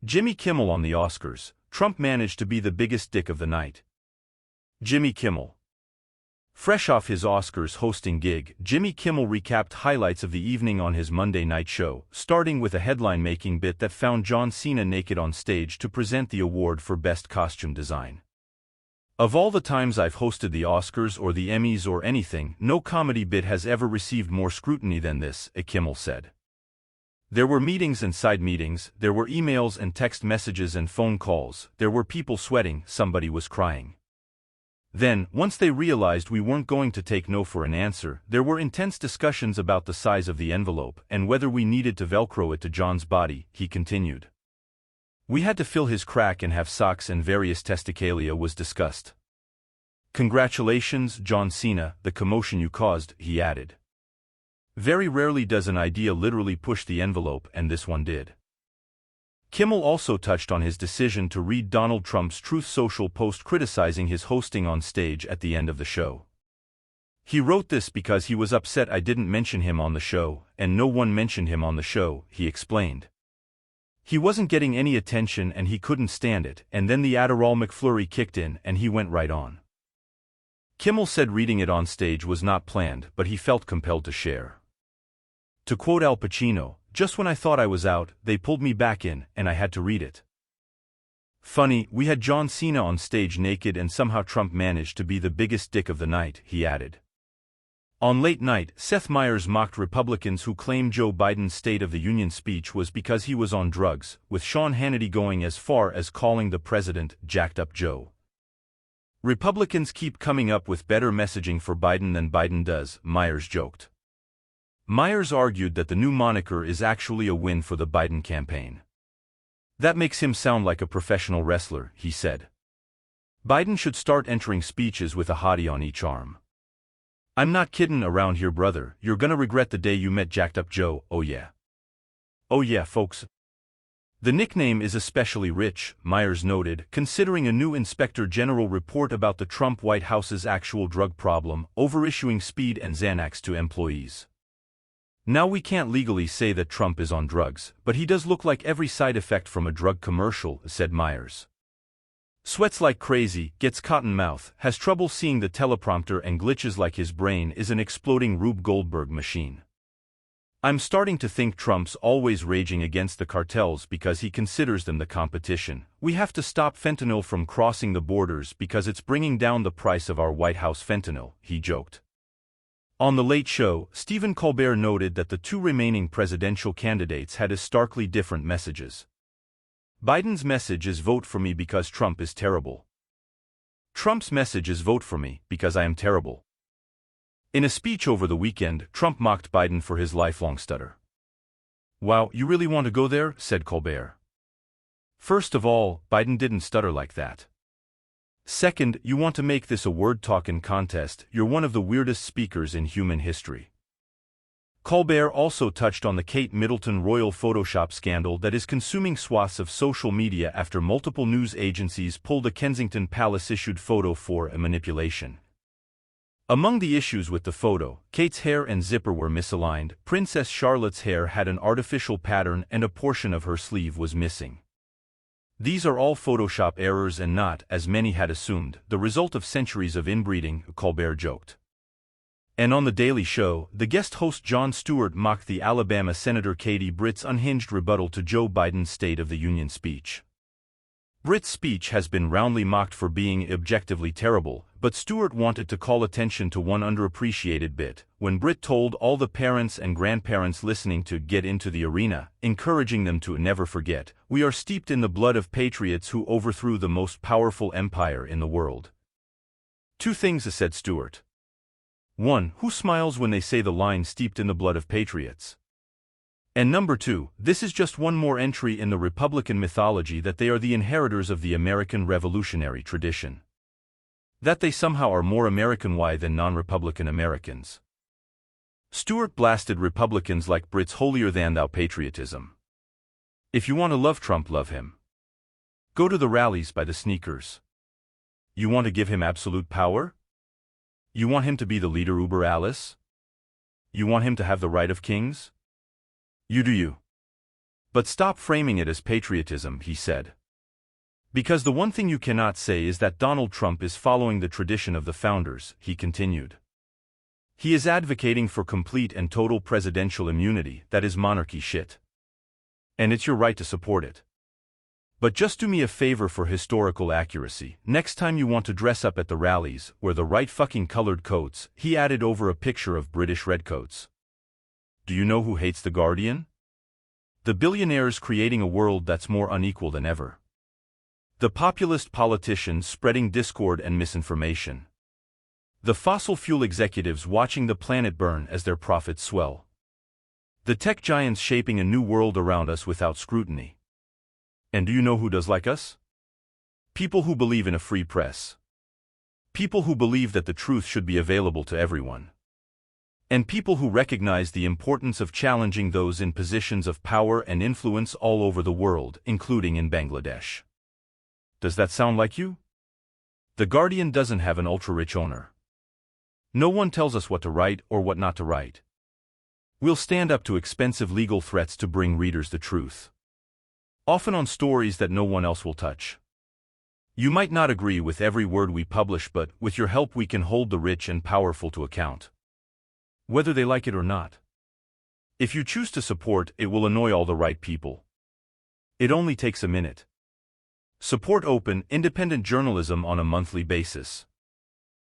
Jimmy Kimmel on the Oscars. Trump managed to be the biggest dick of the night. Jimmy Kimmel. Fresh off his Oscars hosting gig, Jimmy Kimmel recapped highlights of the evening on his Monday night show, starting with a headline-making bit that found John Cena naked on stage to present the award for Best Costume Design. "Of all the times I've hosted the Oscars or the Emmys or anything, no comedy bit has ever received more scrutiny than this," Kimmel said. "There were meetings and side meetings, there were emails and text messages and phone calls, there were people sweating, somebody was crying. Then, once they realized we weren't going to take no for an answer, there were intense discussions about the size of the envelope and whether we needed to Velcro it to John's body," he continued. "We had to fill his crack and have socks and various testicalia was discussed. Congratulations, John Cena, the commotion you caused," he added. "Very rarely does an idea literally push the envelope, and this one did." Kimmel also touched on his decision to read Donald Trump's Truth Social post criticizing his hosting on stage at the end of the show. "He wrote this because he was upset I didn't mention him on the show, and no one mentioned him on the show," he explained. "He wasn't getting any attention and he couldn't stand it, and then the Adderall McFlurry kicked in and he went right on." Kimmel said reading it on stage was not planned, but he felt compelled to share. To quote Al Pacino, "Just when I thought I was out, they pulled me back in, and I had to read it. Funny, we had John Cena on stage naked and somehow Trump managed to be the biggest dick of the night," he added. On late night, Seth Meyers mocked Republicans who claim Joe Biden's State of the Union speech was because he was on drugs, with Sean Hannity going as far as calling the president "jacked up Joe." "Republicans keep coming up with better messaging for Biden than Biden does," Meyers joked. Meyers argued that the new moniker is actually a win for the Biden campaign. "That makes him sound like a professional wrestler," he said. "Biden should start entering speeches with a hottie on each arm. I'm not kiddin' around here, brother, you're gonna regret the day you met Jacked Up Joe, oh yeah. Oh yeah, folks. The nickname is especially rich," Meyers noted, considering a new Inspector General report about the Trump White House's actual drug problem, overissuing speed and Xanax to employees. "Now we can't legally say that Trump is on drugs, but he does look like every side effect from a drug commercial," said Meyers. "Sweats like crazy, gets cotton mouth, has trouble seeing the teleprompter and glitches like his brain is an exploding Rube Goldberg machine. I'm starting to think Trump's always raging against the cartels because he considers them the competition. We have to stop fentanyl from crossing the borders because it's bringing down the price of our White House fentanyl," he joked. On The Late Show, Stephen Colbert noted that the two remaining presidential candidates had starkly different messages. Biden's message is vote for me because Trump is terrible. Trump's message is vote for me because I am terrible. In a speech over the weekend, Trump mocked Biden for his lifelong stutter. "Wow, you really want to go there?" said Colbert. "First of all, Biden didn't stutter like that. Second, you want to make this a word-talking contest, you're one of the weirdest speakers in human history." Colbert also touched on the Kate Middleton royal Photoshop scandal that is consuming swaths of social media after multiple news agencies pulled a Kensington Palace-issued photo for a manipulation. Among the issues with the photo, Kate's hair and zipper were misaligned, Princess Charlotte's hair had an artificial pattern and a portion of her sleeve was missing. These are all Photoshop errors and not, as many had assumed, the result of centuries of inbreeding, Colbert joked. And on The Daily Show, the guest host Jon Stewart mocked the Alabama Senator Katie Britt's unhinged rebuttal to Joe Biden's State of the Union speech. Britt's speech has been roundly mocked for being objectively terrible, but Stewart wanted to call attention to one underappreciated bit, when Britt told all the parents and grandparents listening to get into the arena, encouraging them to never forget, "We are steeped in the blood of patriots who overthrew the most powerful empire in the world." Two things, said Stewart. One, who smiles when they say the line "steeped in the blood of patriots"? And number two, this is just one more entry in the Republican mythology that they are the inheritors of the American revolutionary tradition. That they somehow are more American-y than non-Republican Americans. Stewart blasted Republicans like Britt's holier-than-thou patriotism. If you want to love Trump, love him. Go to the rallies, buy the sneakers. You want to give him absolute power? You want him to be the leader uber alles? You want him to have the right of kings? You do you. But stop framing it as patriotism, he said. Because the one thing you cannot say is that Donald Trump is following the tradition of the founders, he continued. He is advocating for complete and total presidential immunity, that is monarchy shit. And it's your right to support it. But just do me a favor for historical accuracy. Next time you want to dress up at the rallies, wear the right fucking colored coats, he added over a picture of British redcoats. Do you know who hates The Guardian? The billionaires creating a world that's more unequal than ever. The populist politicians spreading discord and misinformation. The fossil fuel executives watching the planet burn as their profits swell. The tech giants shaping a new world around us without scrutiny. And do you know who does like us? People who believe in a free press. People who believe that the truth should be available to everyone. And people who recognize the importance of challenging those in positions of power and influence all over the world, including in Bangladesh. Does that sound like you? The Guardian doesn't have an ultra-rich owner. No one tells us what to write or what not to write. We'll stand up to expensive legal threats to bring readers the truth. Often on stories that no one else will touch. You might not agree with every word we publish, but with your help we can hold the rich and powerful to account. Whether they like it or not. If you choose to support, it will annoy all the right people. It only takes a minute. Support open, independent journalism on a monthly basis.